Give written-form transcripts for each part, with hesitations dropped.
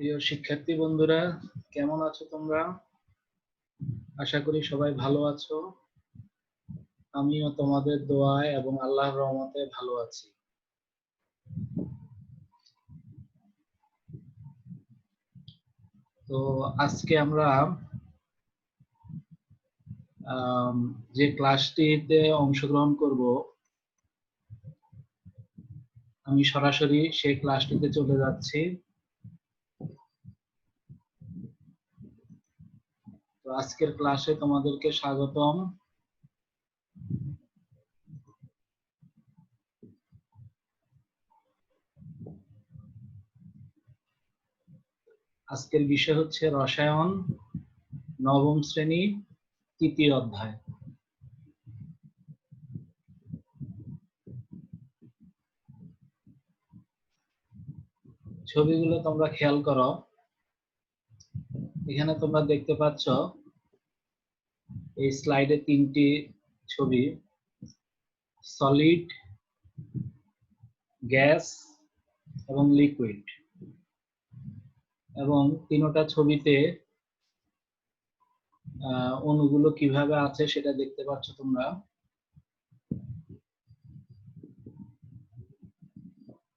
প্রিয় শিক্ষার্থী বন্ধুরা, কেমন আছো তোমরা? আশা করি সবাই ভালো আছো। আমিও তোমাদের দোয়ায় এবং আল্লাহর রহমতে ভালো আছি। তো আজকে আমরা যে ক্লাসটিতে অংশগ্রহণ করব, আমি সরাসরি সেই ক্লাসটিতে চলে যাচ্ছি। তো আজকের ক্লাসে তোমাদেরকে স্বাগতম। আজকের বিষয় হচ্ছে রসায়ন, নবম শ্রেণী, তৃতীয় অধ্যায়। ছবিগুলো তোমরা খেয়াল করো। এখানে তোমরা দেখতে পাচ্ছ এই স্লাইডে তিনটি ছবি: সলিড, গ্যাস এবং লিকুইড। এবং তিনটা ছবিতে অণুগুলো কিভাবে আছে সেটা দেখতে পাচ্ছ তোমরা।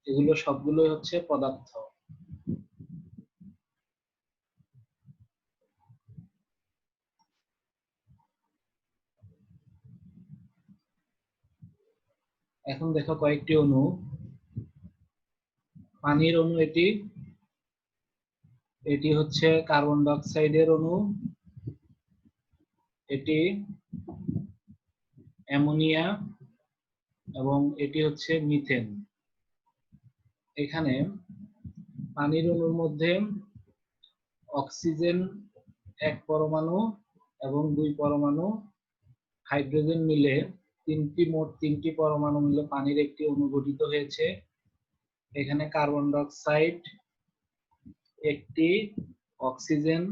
এগুলো সবগুলোই হচ্ছে পদার্থ। এখন দেখো কয়েকটি অণু। পানির অণু এটি এটি হচ্ছে কার্বন ডাই অক্সাইডের অণু, এটি অ্যামোনিয়া এবং এটি হচ্ছে মিথেন। এখানে পানির অণুর মধ্যে অক্সিজেন এক পরমাণু এবং দুই পরমাণু হাইড্রোজেন মিলে মোট তিনটি পরমাণু মিলে পানির একটি অণু গঠিত হয়েছে। এখানে কার্বন ডাই অক্সাইড একটি, অক্সিজেন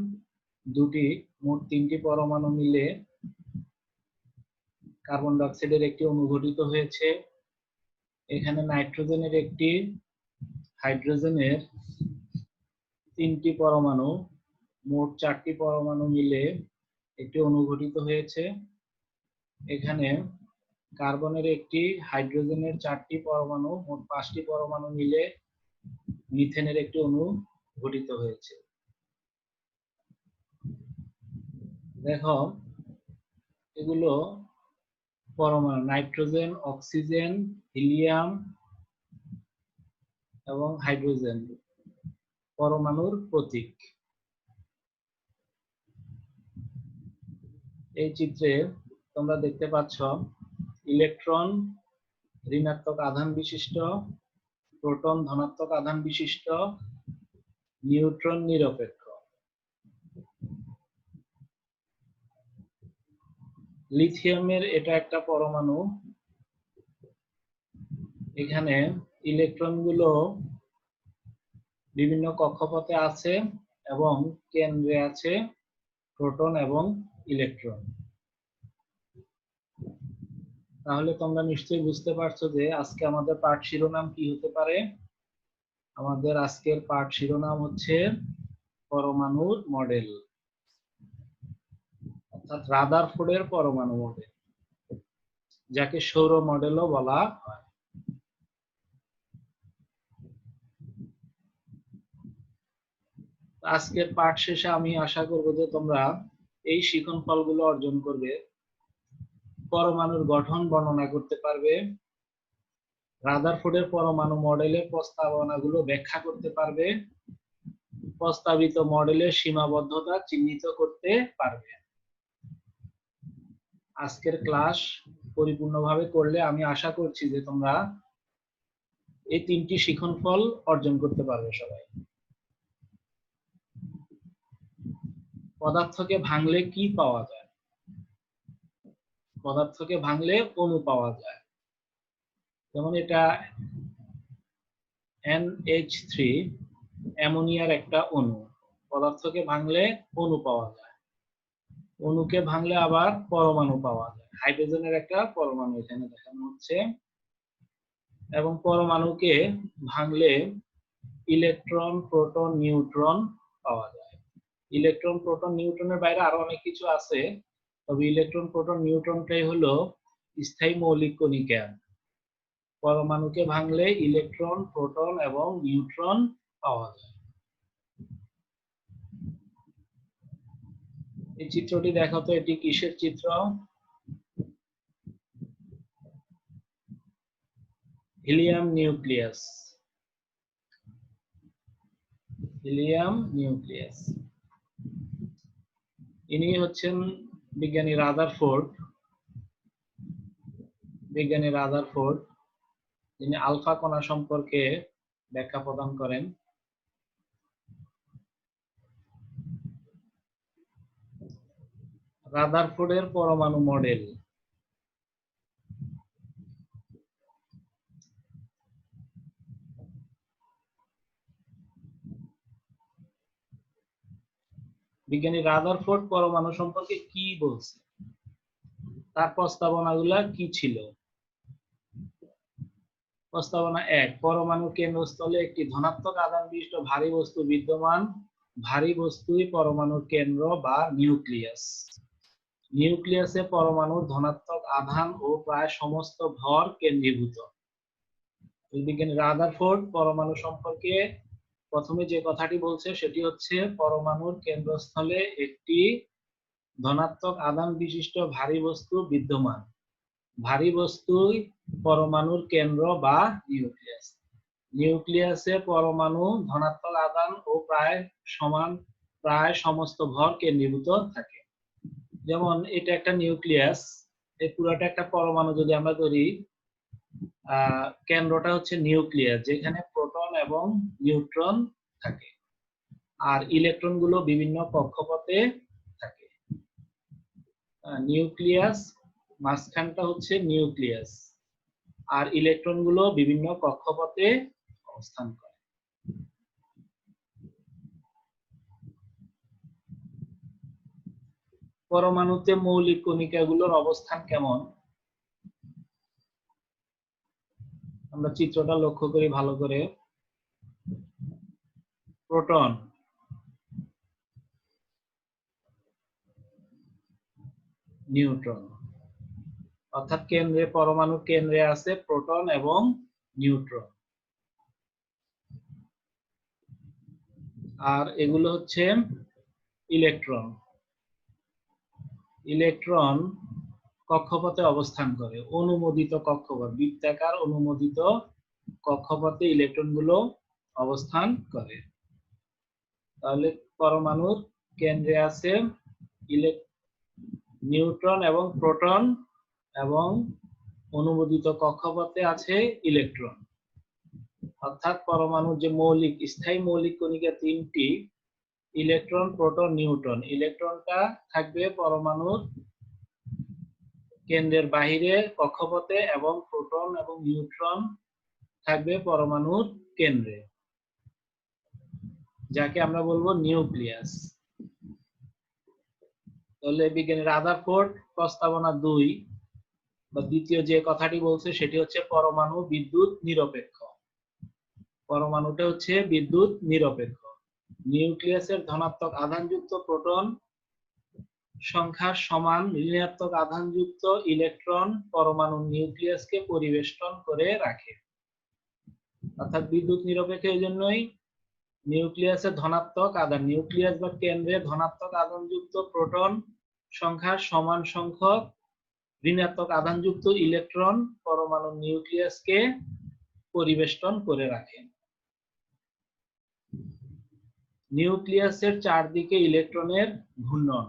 দুটি, মোট তিনটি পরমাণু মিলে কার্বন ডাই অক্সাইডের একটি অণু গঠিত হয়েছে। এখানে নাইট্রোজেনের একটি, হাইড্রোজেনের তিনটি পরমাণু, মোট চারটি পরমাণু মিলে একটি অণু গঠিত হয়েছে। এখানে কার্বনের একটি, হাইড্রোজেনের চারটি পরমাণু, মোট পাঁচটি পরমাণু মিলে মিথেনের একটি অণু গঠিত হয়েছে। দেখো এগুলো পরমাণু: নাইট্রোজেন, অক্সিজেন, হিলিয়াম এবং হাইড্রোজেন পরমাণুর প্রতীক। এই চিত্রে তোমরা দেখতে পাচ্ছ ইলেকট্রন ঋণাত্মক আধান বিশিষ্ট, প্রোটন ধনাত্মক আধান বিশিষ্ট, নিউট্রন নিরপেক্ষ। লিথিয়ামের এটা একটা পরমাণু। এখানে ইলেকট্রনগুলো বিভিন্ন কক্ষপথে আছে এবং কেন্দ্রে আছে প্রোটন এবং ইলেকট্রন। তাহলে তোমরা নিশ্চয়ই বুঝতে পারছো যে আজকে আমাদের পাঠ শিরোনাম কি হতে পারে। আমাদের আজকের পাঠ শিরোনাম হচ্ছে পরমাণুর মডেল, অর্থাৎ রাদারফোর্ডের পরমাণু মডেল, যাকে সৌর মডেলও বলা হয়। আজকের পাঠ শেষে আমি আশা করব যে তোমরা এই শিখন ফলগুলো অর্জন করবে। পরমাণুর গঠন বর্ণনা করতে পারবে, রাদারফোর্ডের পরমাণু মডেলের প্রস্তাবনাগুলো ব্যাখ্যা করতে পারবে, প্রস্তাবিত মডেলের সীমাবদ্ধতা চিহ্নিত করতে পারবে। আজকের ক্লাস পরিপূর্ণভাবে করলে আমি আশা করছি যে তোমরা এই তিনটি শিখন ফল অর্জন করতে পারবে সবাই। পদার্থকে ভাঙলে কি পাওয়া যায়? পদার্থকে ভাঙলে অণু পাওয়া যায়। যেমন এটা NH3 অ্যামোনিয়ার একটা অণু। পদার্থকে ভাঙলে অণু পাওয়া যায়। অণুকে ভাঙলে আবার পরমাণু পাওয়া যায়। হাইড্রোজেনের একটা পরমাণু এখানে দেখানো হচ্ছে। এবং পরমাণুকে ভাঙলে ইলেকট্রন, প্রোটন, নিউট্রন পাওয়া যায়। ইলেকট্রন, প্রোটন, নিউট্রনের বাইরে আরো অনেক কিছু আছে, তবে ইলেকট্রন, প্রোটন, নিউট্রনটাই হলো স্থায়ী মৌলিক কণিকা। পরমাণুকে ভাঙলে ইলেকট্রন, প্রোটন এবং নিউট্রন পাওয়া যায়। এই চিত্রটি দেখো তো, এটি কিসের চিত্র? Helium nucleus. Helium nucleus. ইনি হচ্ছেন বিজ্ঞানী রাদারফোর্ড। বিজ্ঞানী রাদারফোর্ড, তিনি আলফা কণা সম্পর্কে ব্যাখ্যা প্রদান করেন। রাদারফোর্ডের পরমাণু মডেল। বিজ্ঞানী রাদারফোর্ড পরমাণু সম্পর্কে কি বলছে, তার প্রস্তাবনাগুলো কি ছিল? প্রস্তাবনা 1, পরমাণু কেন্দ্রস্থলে একটি ধনাত্মক আধান বিশিষ্ট ভারী বস্তু বিদ্যমান। ভারী বস্তুই পরমাণুর কেন্দ্র বা নিউক্লিয়াস। নিউক্লিয়াসে পরমাণুর ধনাত্মক আধান ও প্রায় সমস্ত ভর কেন্দ্রীভূত। বিজ্ঞানী রাদারফোর্ড পরমাণু সম্পর্কে প্রথমে যে কথাটি বলছে সেটি হচ্ছে পরমাণুর কেন্দ্রস্থলে একটি ধনাত্মক আধান বিশিষ্ট ভারী বস্তু বিদ্যমান। ভারী বস্তুই পরমাণুর কেন্দ্র বা নিউক্লিয়াস। নিউক্লিয়াসে পরমাণু ধনাত্মক আধান ও প্রায় সমস্ত ভর কেন্দ্রীভূত থাকে। যেমন এটা একটা নিউক্লিয়াস, এই পুরোটা একটা পরমাণু যদি আমরা ধরি, কেন্দ্রটা হচ্ছে নিউক্লিয়াস, যেখানে প্রোটন এবং নিউট্রন থাকে, আর ইলেকট্রন গুলো বিভিন্ন কক্ষপথে থাকে। নিউক্লিয়াস মাঝখানটা হচ্ছে নিউক্লিয়াস, আর ইলেকট্রন গুলো বিভিন্ন কক্ষপথে অবস্থান করে। পরমাণুতে মৌলিক কণিকাগুলোর অবস্থান কেমন? আমরা চিত্রটা লক্ষ্য করি ভালো করে। প্রোটন, নিউট্রন, অর্থাৎ কেন্দ্রে, পরমাণুর কেন্দ্রে আছে প্রোটন এবং নিউট্রন। আর এগুলো হচ্ছে ইলেকট্রন। ইলেকট্রন কক্ষপথে অবস্থান করে, অনুমোদিত কক্ষপথ, বৃত্তাকার অনুমোদিত কক্ষপথে ইলেকট্রন গুলো অবস্থান করে। তাহলে পরমাণুর কেন্দ্রে আছে নিউট্রন এবং প্রোটন, এবং অনুমোদিত কক্ষপথে আছে ইলেকট্রন। অর্থাৎ পরমাণুর যে স্থায়ী মৌলিক কণিকা তিনটি, ইলেকট্রন, প্রোটন, নিউট্রন। ইলেকট্রনটা থাকবে পরমাণুর কেন্দ্রের বাহিরে কক্ষপথে, এবং প্রোটন এবং নিউট্রন থাকবে পরমাণুর কেন্দ্রে, যাকে আমরা বলবো নিউক্লিয়াস। তাহলে বিজ্ঞানী রাদারফোর্ড প্রস্তাবনা 2 বা দ্বিতীয় যে কথাটি বলছে সেটি হচ্ছে পরমাণু বিদ্যুৎ নিরপেক্ষ। পরমাণুটা হচ্ছে বিদ্যুৎ নিরপেক্ষ। নিউক্লিয়াসের ধনাত্মক আধানযুক্ত প্রোটন সংখ্যার সমান ঋণাত্মক আধানযুক্ত ইলেকট্রন পরমাণু নিউক্লিয়াসকে পরিবেষ্টন করে রাখে। অর্থাৎ বিদ্যুৎ নিরপেক্ষ এই জন্যই, নিউক্লিয়াসের ধনাত্মক আধান, নিউক্লিয়াস বা কেন্দ্রে ধনাত্মক আধানযুক্ত প্রোটন সংখ্যার সমান সংখ্যক ঋণাত্মক আধানযুক্ত ইলেকট্রন পরমাণু নিউক্লিয়াসকে পরিবেষ্টন করে রাখে। নিউক্লিয়াসের চারদিকে ইলেকট্রনের ঘূর্ণন।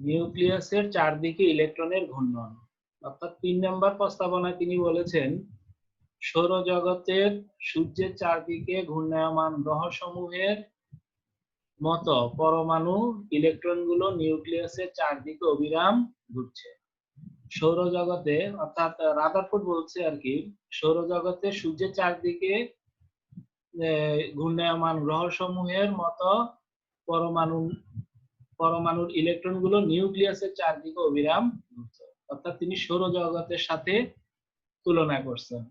নিউক্লিয়াসের চারদিকে ইলেকট্রনের ঘূর্ণন, অর্থাৎ 3 নম্বর প্রস্তাবনায় তিনি বলেছেন, সৌরজগতের সূর্যের চারদিকে ঘূর্ণায়মান গ্রহসমূহের মতো পরমাণু ইলেকট্রনগুলো নিউক্লিয়াসের চারদিকে অবিরাম ঘুরছে। সৌরজগতে, অর্থাৎ রাদারফোর্ড বলছে আর কি, সৌরজগতে সূর্যের চারদিকে ঘূর্ণায়মান গ্রহসমূহের মতো পরমাণুর ইলেকট্রনগুলো নিউক্লিয়াসের চারদিকে অবিরাম ঘুরছে। অর্থাৎ তিনি সৌরজগতের সাথে তুলনা করছেন।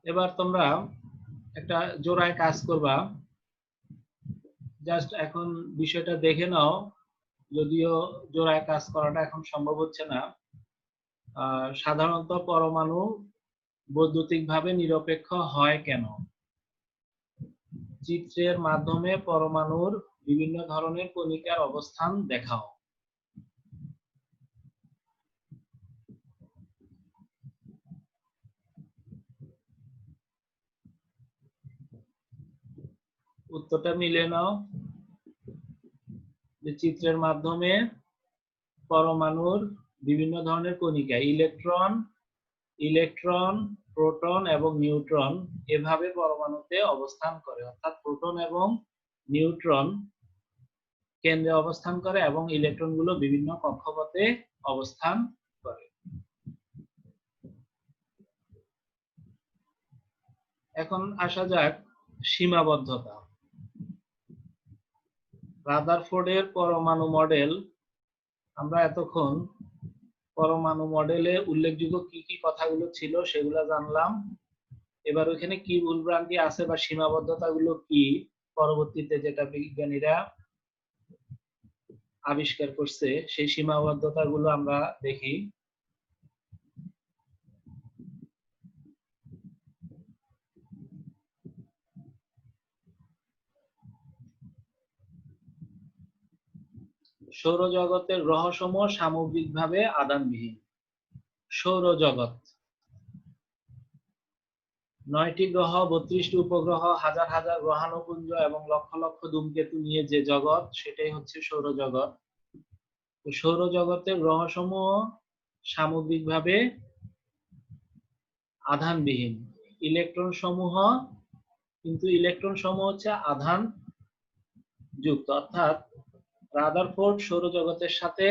এবার তোমরা একটা জোড়ায় কাজ করবা। জাস্ট এখন বিষয়টা দেখে নাও, যদিও জোড়ায় কাজ করাটা এখন সম্ভব হচ্ছে না। সাধারণত পরমাণু বৈদ্যুতিকভাবে নিরপেক্ষ হয় কেন? চিত্রের মাধ্যমে পরমাণুর বিভিন্ন ধরনের কণিকার অবস্থান দেখাও। উত্তরটা মিলিয়ে নাও। যে চিত্রের মাধ্যমে পরমাণুর বিভিন্ন ধরনের কণিকা, ইলেকট্রন, প্রোটন এবং নিউট্রন এভাবে পরমাণুতে অবস্থান করে। অর্থাৎ প্রোটন এবং নিউট্রন কেন্দ্রে অবস্থান করে এবং ইলেকট্রনগুলো বিভিন্ন কক্ষপথে অবস্থান করে। এখন আসা যাক সীমাবদ্ধতা। রাদারফোর্ডের পরমাণু মডেল, আমরা এতক্ষণ পরমাণু মডেলে উল্লেখযোগ্য কি কি কথাগুলো ছিল সেগুলো জানলাম। এবার ওখানে কি ভুলভ্রান্তি আছে বা সীমাবদ্ধতাগুলো কি, পরবর্তীতে যেটা বিজ্ঞানীরা আবিষ্কার করছে সেই সীমাবদ্ধতাগুলো আমরা দেখি। সৌরজগতের গ্রহসমূহ সামগ্রিকভাবে আধানবিহীন। সৌরজগৎ 9টি গ্রহ, 32টি উপগ্রহ, হাজার হাজার গ্রহাণুপুঞ্জ এবং লক্ষ লক্ষ ধূমকেতু নিয়ে যে জগৎ, সেটাই হচ্ছে সৌরজগৎ। তো সৌরজগতের গ্রহসমূহ সামগ্রিকভাবে আধানবিহীন। ইলেকট্রন সমূহ হচ্ছে আধান যুক্ত। অর্থাৎ রাদারফোর্ড সৌরজগতের সাথে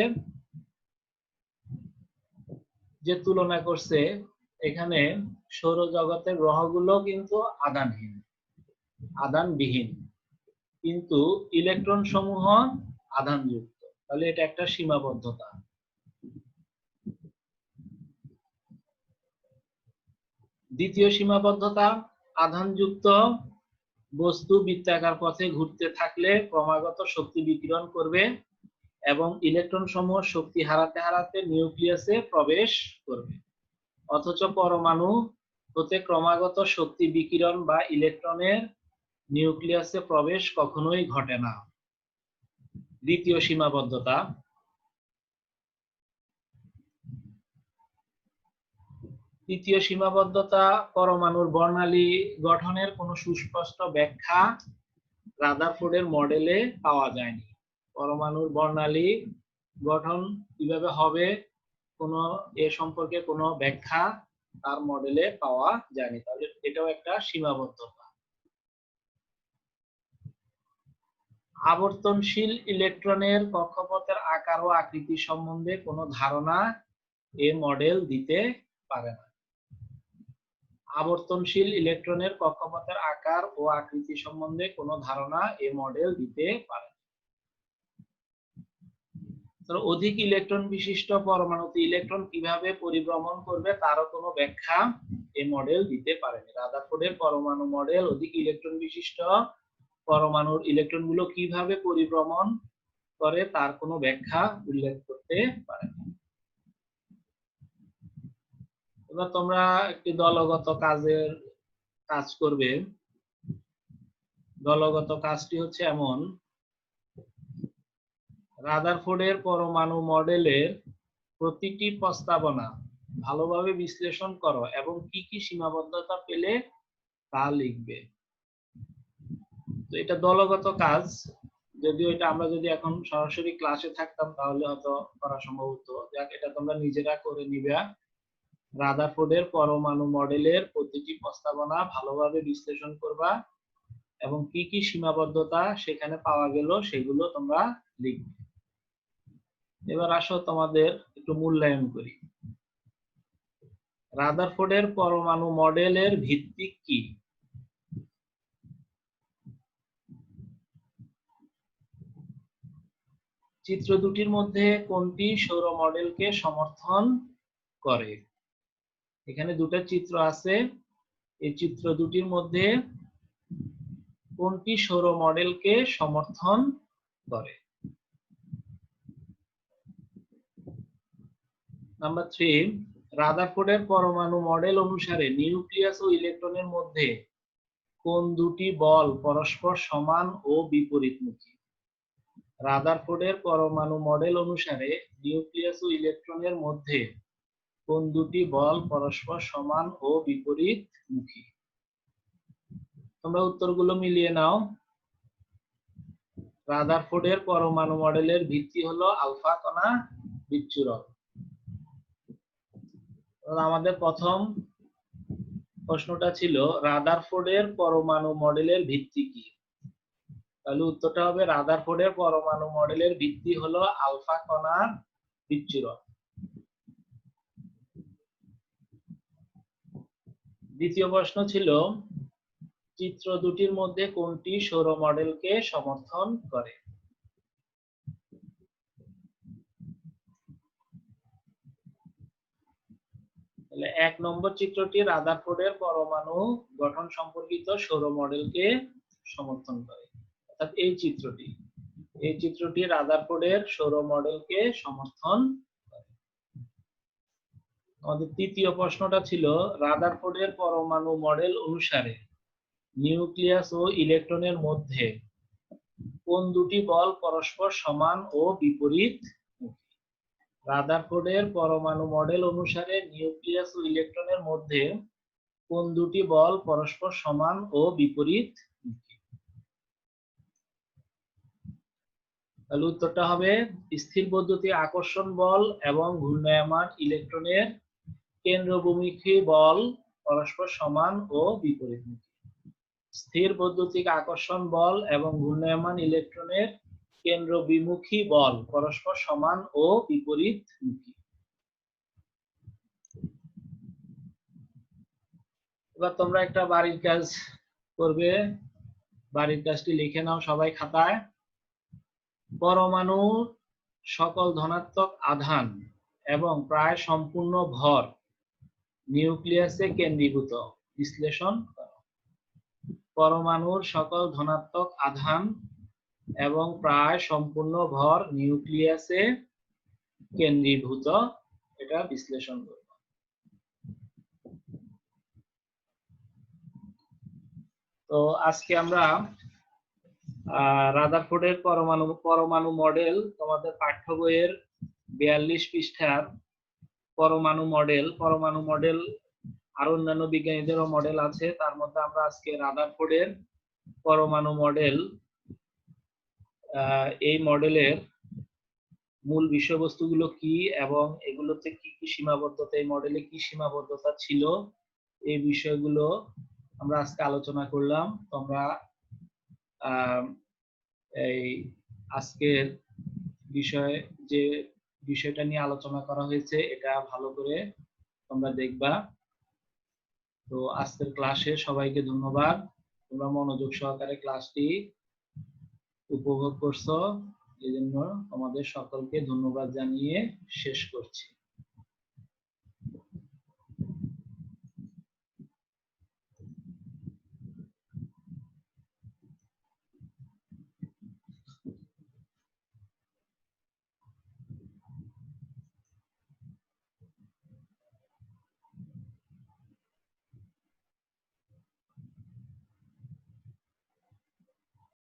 যে তুলনা করছে, এখানে সৌরজগতের গ্রহগুলো কিন্তু আধানবিহীন, কিন্তু ইলেকট্রন সমূহ আধানযুক্ত। তাহলে এটা একটা সীমাবদ্ধতা। দ্বিতীয় সীমাবদ্ধতা, আধানযুক্ত বস্তু বৃত্তাকার পথে ঘুরতে থাকলে ক্রমাগত শক্তি বিকিরণ করবে এবং ইলেকট্রন সমূহ শক্তি হারাতে হারাতে নিউক্লিয়াসে প্রবেশ করবে। অথচ পরমাণু হতে ক্রমাগত শক্তি বিকিরণ বা ইলেকট্রনের নিউক্লিয়াসে প্রবেশ কখনোই ঘটে না। দ্বিতীয় সীমাবদ্ধতা। তৃতীয় সীমাবদ্ধতা, পরমাণুর বর্ণালী গঠনের কোনো সুস্পষ্ট ব্যাখ্যা রাদারফোর্ডের মডেলে পাওয়া যায়নি। পরমাণুর বর্ণালী গঠন কিভাবে হবে, এ সম্পর্কে কোনো ব্যাখ্যা তার মডেলে পাওয়া যায়নি। তাহলে এটাও একটা সীমাবদ্ধতা। আবর্তনশীল ইলেকট্রনের কক্ষপথের আকার ও আকৃতি সম্বন্ধে কোনো ধারণা এ মডেল দিতে পারে না। আবর্তনশীল ইলেকট্রনের কক্ষপথের আকার ও আকৃতি সম্বন্ধে কোনো ধারণা এ মডেল দিতে পারে না। অধিক ইলেকট্রন বিশিষ্ট পরমাণুতে ইলেকট্রন কিভাবে পরিভ্রমণ করবে তারও কোনো ব্যাখ্যা এই মডেল দিতে পারেনি। রাদারফোর্ডের পরমাণু মডেল অধিক ইলেকট্রন বিশিষ্ট পরমাণুর ইলেকট্রনগুলো কিভাবে পরিভ্রমণ করে তার কোনো ব্যাখ্যা উল্লেখ করতে পারেনি। এবার তোমরা একটি দলগত কাজ করবে। দলগত কাজটি হচ্ছে এমন, রাদারফোর্ডের পরমাণু মডেলের প্রতিটি প্রস্তাবনা ভালোভাবে বিশ্লেষণ করো এবং কি কি সীমাবদ্ধতা পেলে তা লিখবে। তো এটা দলগত কাজ, যদিও এটা আমরা যদি এখন সরাসরি ক্লাসে থাকতাম তাহলে হয়তো করা সম্ভব হতো। এটা তোমরা নিজেরা করে নিবে। রাদারফোর্ডের পরমাণু মডেলের প্রতিটি প্রস্তাবনা ভালোভাবে বিশ্লেষণ করবা এবং কি কি সীমাবদ্ধতা সেখানে পাওয়া গেল সেগুলো তোমরা লিখবে। এবার আসো তোমাদের একটু মূল্যায়ন করি। রাদারফোর্ডের পরমাণু মডেলের ভিত্তি কি? চিত্র দুটির মধ্যে কোনটি সৌর মডেলকে সমর্থন করে? এখানে দুটো চিত্র আছে, এই চিত্র দুটির মধ্যে কোনটি সৌর মডেলকে সমর্থন করে? নাম্বার 3, রাদারফোর্ডের পরমাণু মডেল অনুসারে নিউক্লিয়াস ও ইলেকট্রনের মধ্যে কোন দুটি বল পরস্পর সমান ও বিপরীতমুখী? রাদারফোর্ডের পরমাণু মডেল অনুসারে নিউক্লিয়াস ও ইলেকট্রনের মধ্যে কোন দুটি বল পরস্পর সমান ও বিপরীতমুখী? তোমরা উত্তরগুলো মিলিয়ে নাও। রাদারফোর্ডের পরমাণু মডেলের ভিত্তি হলো আলফা কণা বিচ্ছুরণ। আমাদের প্রথম প্রশ্নটা ছিল রাদারফোর্ডের পরমাণু মডেলের ভিত্তি কি? তাহলে উত্তরটা হবে রাদারফোর্ডের পরমাণু মডেলের ভিত্তি হলো আলফা কণার বিচ্ছুরণ। দ্বিতীয় প্রশ্ন ছিল চিত্র দুটির মধ্যে কোনটি সৌর মডেলকে সমর্থন করে? তাহলে 1 নম্বর চিত্রটি রাদারফোর্ডের পরমাণু গঠন সম্পর্কিত সৌর মডেলকে সমর্থন করে, অর্থাৎ এই চিত্রটি রাদারফোর্ডের সৌর মডেলকে সমর্থন করে। আমাদের তৃতীয় প্রশ্নটা ছিল রাদারফোর্ডের পরমাণু মডেল অনুসারে নিউক্লিয়াস ও ইলেকট্রনের মধ্যে কোন দুটি বল পরস্পর সমান ও বিপরীতমুখী? রাদারফোর্ডের পরমাণু মডেল অনুসারে নিউক্লিয়াস ও ইলেকট্রনের মধ্যে কোন দুটি বল পরস্পর সমান ও বিপরীতমুখী? তাহলে উত্তরটা হবে স্থির বৈদ্যুতিক আকর্ষণ বল এবং ঘূর্ণায়মান ইলেকট্রনের কেন্দ্রবিমুখী বল পরস্পর সমান ও বিপরীতমুখী। স্থির বৈদ্যুতিক আকর্ষণ বল এবং ঘূর্ণায়মান ইলেকট্রনের কেন্দ্রবিমুখী বল পরস্পর সমান ও বিপরীতমুখী। এবার তোমরা একটা বাড়ির কাজ করবে, বাড়ির কাজটি লিখে নাও সবাই খাতায়। পরমাণুর সকল ধনাত্মক আধান এবং প্রায় সম্পূর্ণ ভর নিউক্লিয়াসে কেন্দ্রীভূত। বিশ্লেষণ করো। পরমাণুর সকল ধনাত্মক আধান এবং প্রায় সম্পূর্ণ ভর নিউক্লিয়াসে কেন্দ্রীভূত, এটা বিশ্লেষণ করব। তো আজকে আমরা রাদারফোর্ডের পরমাণু মডেল, তোমাদের পাঠ্য বইয়ের 42 পৃষ্ঠার পরমাণু মডেল আর অন্যান্য বিজ্ঞানীদেরও মডেল আছে, তার মধ্যে আমরা আজকে রাদারফোর্ডের পরমাণু মডেল, এই মডেলের মূল বিষয়বস্তুগুলো কি এবং এগুলোতে কি কি সীমাবদ্ধতা, এই মডেলে কি সীমাবদ্ধতা ছিল, এই বিষয়গুলো আমরা আজকে আলোচনা করলাম। তোমরা এই আজকের যে বিষয়টা নিয়ে আলোচনা করা হয়েছে এটা ভালো করে তোমরা দেখবা। তো আজকের ক্লাসে সবাইকে ধন্যবাদ, তোমরা মনোযোগ সহকারে ক্লাসটি উপভোগ করছো, এই জন্য তোমাদের সকলকে ধন্যবাদ জানিয়ে শেষ করছি।